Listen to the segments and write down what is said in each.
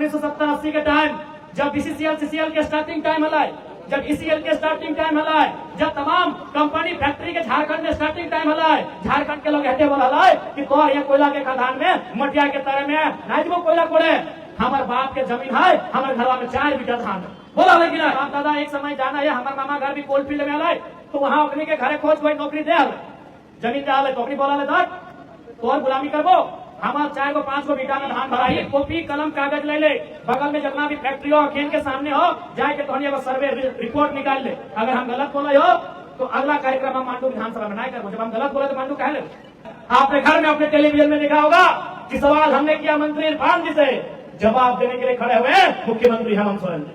1970-80 के टाइम जब BCCL CCL के स्टार्टिंग टाइम हलाए, जब ईसीएल के स्टार्टिंग टाइम हलाए, जब तमाम कंपनी फैक्ट्री के झारखंड में स्टार्टिंग टाइम हलाए, झारखंड के लोग कहते बोला हलाए कि तो ये कोयला के खदान में मटिया के तरह में नहीं वो कोयला कोड़े, हमारे बाप के जमीन है, हमारे घरवा में 4 बीघा धान बोला लेकिन आप दादा एक समय जाना है, हमारे मामा घर भी कोल फील्ड में हलाए, तो वहां अपने के घरे खोज कोई नौकरी दे जमीन दे तो अपनी बोला तो और गुलामी करबो, हमारे 4 को 5 को बीटा में धान भराई, कॉपी कलम कागज ले ले, बगल में जितना भी फैक्ट्री हो खेन के सामने हो जाके तो सर्वे रिपोर्ट निकाल ले, अगर हम गलत बोले हो तो अगला कार्यक्रम हम मांडू विधानसभा में नहीं करो, जब हम गलत बोले तो मांडू कह ले। आपने घर में अपने टेलीविजन में देखा होगा कि सवाल हमने किया मंत्री इरफान जी से, जवाब देने के लिए खड़े हुए मुख्यमंत्री हेमंत सोरेन जी।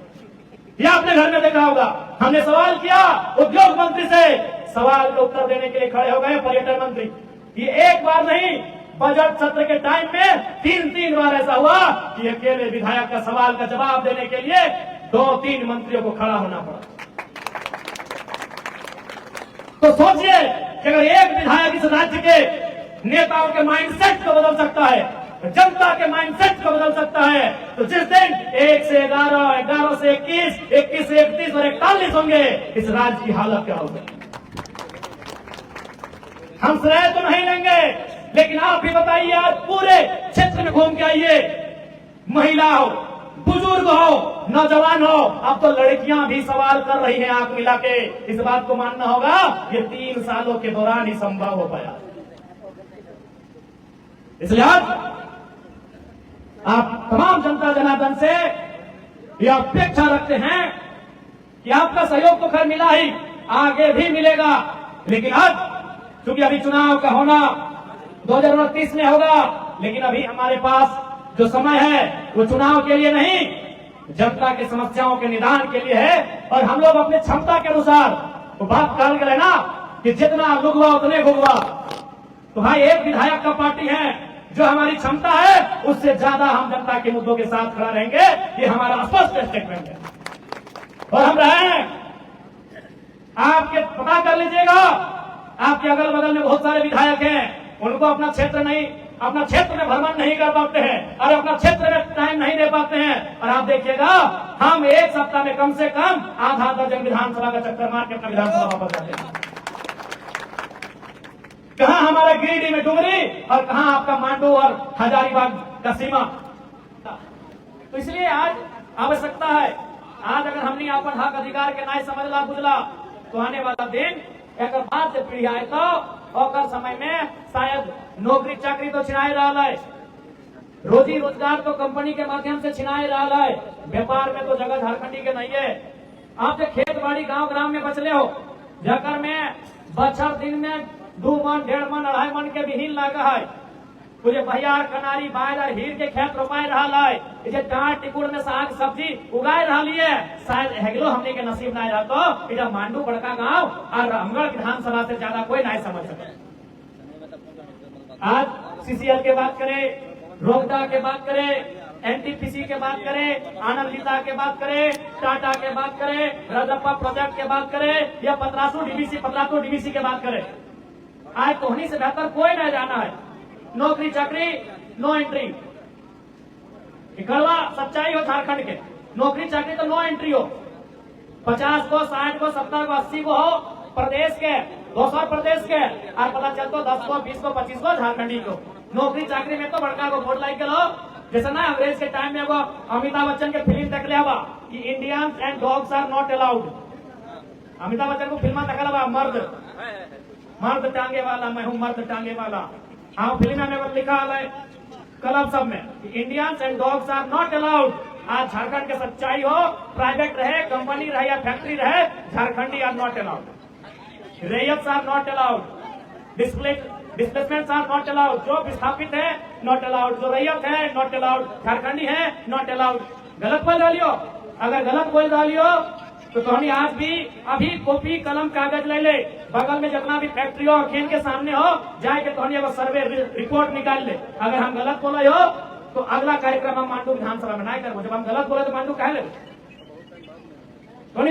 यह आपने घर में देखा होगा, हमने सवाल किया उद्योग मंत्री से, सवाल का उत्तर देने के लिए खड़े हो गए पर्यटन मंत्री। ये एक बार नहीं, बजट सत्र के टाइम में 3 बार ऐसा हुआ कि अकेले विधायक का सवाल का जवाब देने के लिए 2-3 मंत्रियों को खड़ा होना पड़ा। तो सोचिए कि अगर एक विधायक इस राज्य के नेताओं के माइंडसेट को बदल सकता है, जनता के माइंडसेट को बदल सकता है, तो जिस दिन 1 से 11, 11 से 21, 21 से 31 और 41 होंगे, इस राज्य की हालत क्या होगी? हम श्रेय तो नहीं लेंगे, लेकिन आप भी बताइए, आज पूरे क्षेत्र में घूम के आइए, महिला हो, बुजुर्ग हो, नौजवान हो, अब तो लड़कियां भी सवाल कर रही हैं आंख मिला के। इस बात को मानना होगा, ये 3 सालों के दौरान ही संभव हो पाया। इसलिए आप तमाम जनता जनार्दन से यह अपेक्षा रखते हैं कि आपका सहयोग तो खैर मिला ही, आगे भी मिलेगा, लेकिन आज क्योंकि अभी चुनाव का होना 2029 में होगा, लेकिन अभी हमारे पास जो समय है वो चुनाव के लिए नहीं, जनता की समस्याओं के निदान के लिए है। और हम लोग अपने क्षमता के अनुसार वो बात कह गए ना कि जितना लुगवा उतने भुगवा, तो भाई एक विधायक का पार्टी है, जो हमारी क्षमता है उससे ज्यादा हम जनता के मुद्दों के साथ खड़ा रहेंगे, ये हमारा स्पष्ट स्टेटमेंट है। और हम रहे हैं, आपके पता कर लीजिएगा, आपके अगल बगल में बहुत सारे विधायक हैं, उनको अपना क्षेत्र में भ्रमण नहीं कर पाते हैं और अपना क्षेत्र में टाइम नहीं दे पाते हैं। और आप देखिएगा, हम एक सप्ताह में कम से कम आधा दर्जन विधानसभा का चक्कर मार के अपना विधानसभा वापस जाते हैं। कहां हमारा गिरिडीह में डुमरी और कहां आपका मांडू और हजारीबाग का सीमा। तो इसलिए आज आवश्यकता है, आज अगर हमने अपन हक अधिकार के नाय समझला बुझला, तो आने वाला दिन एक बाद से पीढ़ी आए तो समय में शायद नौकरी चाकरी तो छिनाए रहा है, रोजी रोजगार तो कंपनी के माध्यम से छिनाए रहा है, व्यापार में तो जगह झारखंडी के नहीं है। आप जो खेत बाड़ी गांव ग्राम में बचले हो, जकर में बछर दिन में 2 मन 1.5 मन 2.5 मन के विहीन लागा है, मुझे बहियार कनारी बायल और हीर के खेत रोपाए रहा है, इसे डांट टिकुड़ में साग सब्जी उगाए रहा है, शायद हेगलो हमने के नसीब नहीं रहा तो इधर मांडू बड़का गांव और रामगढ़ विधानसभा से ज्यादा कोई नहीं समझ सके। आज सीसीएल के बात करें, रोहता के बात करें, एनटीपीसी के बात करें, आनंदिता के बात करें, टाटा के बात करें, रजप्पा प्रोजेक्ट के बात करें, या पतरातू डीबीसी के बात करें, आज कोहनी से बेहतर कोई नहीं जाना है। नौकरी चाकरी नो एंट्री, कड़वा सच्चाई हो झारखंड के, नौकरी चाकरी तो नो एंट्री हो, 50 को 60 को 70 को 80 को हो प्रदेश के, 200 प्रदेश के, और पता चलता 10 को 20 को 25 को झारखंडी को। नौकरी चाकरी में तो बड़का को वोट लाई के लो, जैसे ना अंग्रेज के टाइम में वो अमिताभ बच्चन के फिल्म देख लिया कि Indians and dogs are not allowed. Amitabh Bachchan को फिल्म देखा मर्द टांगे वाला, मैं हूँ मर्द टांगे वाला। हाँ, फिल्म में लिखा है क्लब सब में, Indians and dogs are not allowed. आज झारखंड के सच्चाई हो, प्राइवेट रहे, कंपनी रहे या फैक्ट्री रहे, झारखंडी आर नॉट अलाउड, रेयर्स are not allowed, displacement are not allowed, जो विस्थापित है नॉट अलाउड, जो रैयत है नॉट अलाउड, झारखंडी है नॉट अलाउड। गलत बोल डालियो, अगर गलत बोल डालियो तो कहानी आज भी अभी कॉपी कलम कागज ले ले, बगल में जितना भी फैक्ट्री हो खेन के सामने हो जाके तो सर्वे रिपोर्ट निकाल ले। अगर हम गलत बोले हो तो अगला कार्यक्रम हम मांडू विधानसभा में नहीं करेंगे, जब हम गलत बोले तो मांडू कह ले।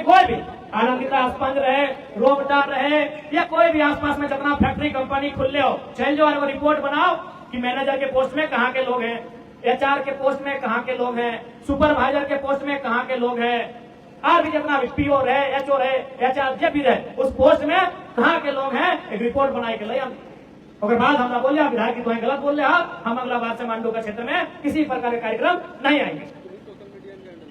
कोई भी आनंदिता स्पंज रहे, रोबटा रहे, या कोई भी आसपास में जितना फैक्ट्री कंपनी खुले हो, चल जाओ और वो रिपोर्ट बनाओ कि मैनेजर के पोस्ट में कहाँ के लोग हैं, एचआर के पोस्ट में कहाँ के लोग हैं, सुपरवाइजर के पोस्ट में कहाँ के लोग हैं, और भी जितना भी पीओ रहे, एचओ रहे, एचआर जे भी रहे, उस पोस्ट में कहाँ के लोग हैं, एक रिपोर्ट बनाए के लिए अगर बाद हम ना बोले विधायक की तो गलत बोल रहे हम अगला बार से मांडू का क्षेत्र में किसी प्रकार के कार्यक्रम नहीं आएंगे।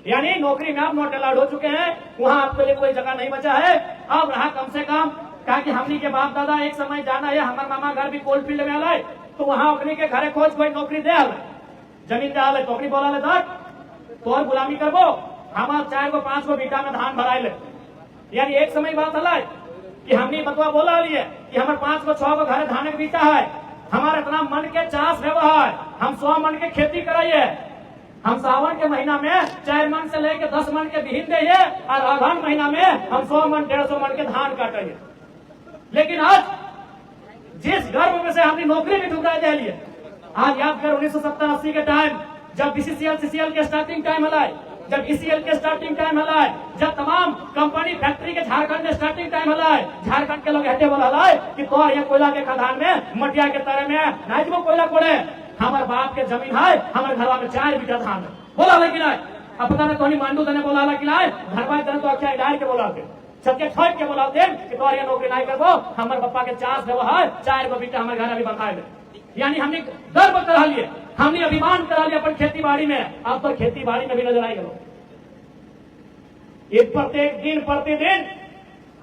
यानी नौकरी में आप नॉट अलाउड हो चुके हैं, वहां आपके लिए कोई जगह नहीं बचा है। अब रहा कम से कम कहा कि हमनी के बाप दादा एक समय जाना है, हमारे मामा घर भी कोल्ड फील्ड में आला है, तो वहां अपनी के घरे खोज कोई नौकरी दे आला, जमीन दे आला नौकरी बोला ले तो और गुलामी करबो, हमार 4 को 5 को बीटा में धान भराए ले। यानी एक समय बात हला कि हमने बतवा बोला लिए कि हमारे 5 को 6 को घर धान के बीता है, हमारा इतना मन के चास व्यवहार, हम 100 मन के खेती कराइए, हम सावन के महीना में 4 मन से लेके 10 मन के बीन दे और अगहन महीना में हम 100 मन 150 मन के धान काटिए। लेकिन आज जिस गर्भ में से हमने नौकरी भी ठुकरा दे लिए, आज याद कर 1970-80 के टाइम जब बीसीसीएल सीसीएल के स्टार्टिंग टाइम हला, जब ईसीएल के स्टार्टिंग टाइम हला, जब तमाम कंपनी फैक्ट्री के झारखंड में स्टार्टिंग टाइम हला, झारखंड के लोग हटे बोला कि तोर ये कोयला के खदान में मटिया के तरह में नहीं वो कोयला कोड़े, हमारे बाप के जमीन है, हमारे घरवा में 4 बीटा धान बोला लेकिन अब पता नहीं तो मांडू तने बोला कि घरवा तने तो अक्षा डाल के बोला सबके ठोक के बोलाते कि तोर ये नौकरी नहीं करबो, हमारे पप्पा के 4 व्यवहार 4 गो बीटा हमारे घर अभी बंधाए। यानी हमने गर्व करा लिए, हमने अभिमान करा लिया अपन खेती बाड़ी में। अब तो खेती बाड़ी में भी नजर आई गलो, ये प्रत्येक दिन प्रतिदिन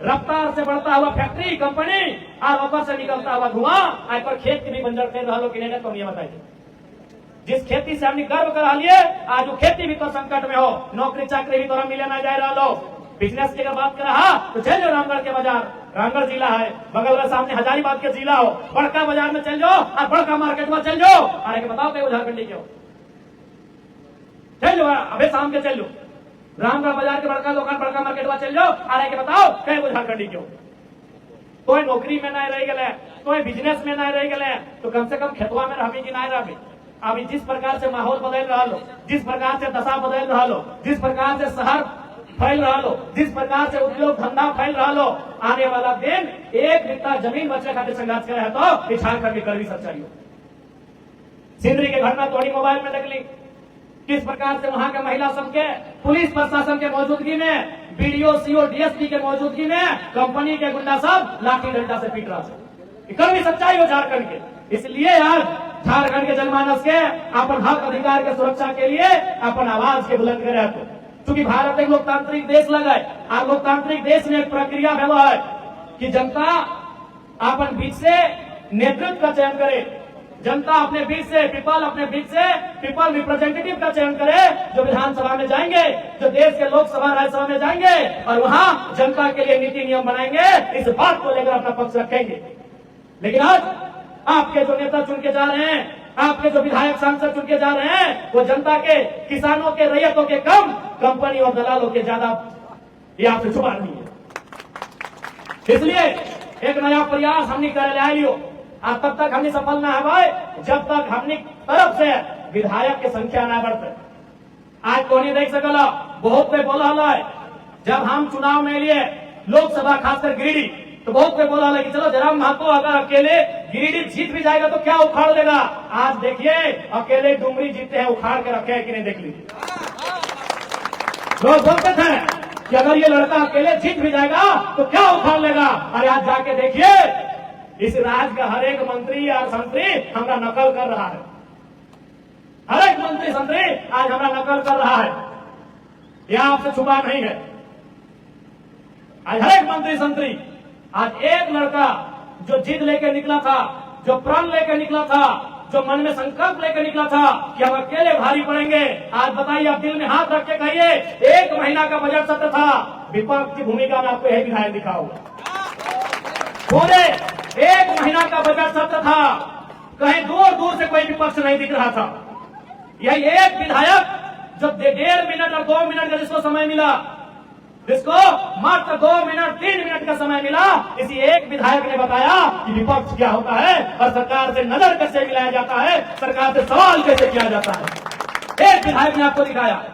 रफ्तार से बढ़ता हुआ फैक्ट्री कंपनी और ऊपर से निकलता हुआ धुआं आज पर खेत की भी बंजर कर रहा कि नहीं, तो ये बताइए। जिस खेती से हमने गर्व करा लिए आज वो खेती भी तो संकट में हो, नौकरी चाकरी भी तो मिले ना जाए रहा लो। बिजनेस की अगर बात कर रहा तो चल जाओ रामगढ़ के बाजार, रामगढ़ जिला है, बगल में सामने हजारीबाग के जिला हो, बड़का बाजार में चल जाओ और बड़का मार्केट में चल जाओ, अरे बताओ कहीं झारखंडी क्यों चल जाओ, अबे शाम के चल जाओ रामगढ़ बाजार के बड़का दुकान बड़का मार्केट में चल जाओ, अरे के बताओ कहीं वो झारखंडी क्यों। कोई नौकरी में नहीं रह गए, कोई बिजनेस में नहीं रह गए, तो कम से कम खेतवा में रही कि नहीं रही। अभी जिस प्रकार से माहौल बदल रहा लो, जिस प्रकार से दशा बदल रहा लो, जिस प्रकार से शहर फैल रहा लो, जिस प्रकार से उद्योग धंधा फैल रहा लो, आने वाला दिन 1 बिट्टा जमीन बचने खातिर संघर्ष करे है तो झारखंड की कड़वी सच्चाई हो। सिंदरी के घटना थोड़ी मोबाइल में देख ली, किस प्रकार से वहां के महिला सबके पुलिस प्रशासन के मौजूदगी में, बीडीओ सीओ डीएसपी के मौजूदगी में कंपनी के गुंडा सब लाठी डंडा से पीट रहा है। कड़वी सच्चाई हो झारखंड के। इसलिए आज झारखंड के जनमानस के अपन हक अधिकार के सुरक्षा के लिए अपन आवाज के बुलंद करे तो, क्योंकि भारत एक लोकतांत्रिक देश लगा है और लोकतांत्रिक देश में एक प्रक्रिया व्यवहार है कि जनता अपन बीच से नेतृत्व का चयन करे, जनता अपने बीच से पीपल अपने बीच से पीपल रिप्रेजेंटेटिव का चयन करे, जो विधानसभा में जाएंगे, जो देश के लोकसभा राज्यसभा में जाएंगे और वहां जनता के लिए नीति नियम बनाएंगे, इस बात को लेकर अपना पक्ष रखेंगे। लेकिन आज आपके जो नेता चुन के जा रहे हैं, आपके जो विधायक सांसद चुन के जा रहे हैं, वो जनता के, किसानों के, रैयतों के कम, कंपनी और दलालों के ज्यादा, ये आपसे छुपा नहीं है। इसलिए एक नया प्रयास हमने कर लियो, और तब तक हमने सफल ना है भाई जब तक हमने तरफ से विधायक की संख्या ना बढ़ते। आज को नहीं देख सकला, बहुत पे बोला है जब हम चुनाव में लिए लोकसभा खासकर गिरिडीह, तो बहुत पे बोला है कि चलो जयराम महतो अगर अकेले गिरिडीह जीत भी जाएगा तो क्या उखाड़ देगा। आज देखिए अकेले डुमरी जीतते हैं, उखाड़ के रखे हैं कि नहीं देख लीजिए। लोग बोलते थे कि अगर ये लड़का अकेले जीत भी जाएगा तो क्या उखाड़ लेगा, अरे आज जाके देखिए इस राज्य का हर एक मंत्री या संतरी हमारा नकल कर रहा है, हर एक मंत्री संतरी आज हमारा नकल कर रहा है, यह आपसे छुपा नहीं है। आज हर एक मंत्री संतरी, आज एक लड़का जो जिद लेकर निकला था, जो प्रण लेकर निकला था, जो मन में संकल्प लेकर निकला था कि हम अकेले भारी पड़ेंगे, आज बताइए आप दिल में हाथ रख के कहिए 1 महीना का बजट सत्र था, विपक्ष की भूमिका में आपको यही विधायक दिखा होगा। पूरे 1 महीना का बजट सत्र था, कहीं दूर दूर से कोई विपक्ष नहीं दिख रहा था। यही एक विधायक जो 1.5 मिनट और 2 मिनट का जिसको समय मिला, जिसको मात्र 2 मिनट 3 मिनट का समय मिला, इसी एक विधायक ने बताया कि विपक्ष क्या होता है और सरकार से नजर कैसे मिलाया जाता है, सरकार से सवाल कैसे किया जाता है। एक विधायक ने आपको दिखाया।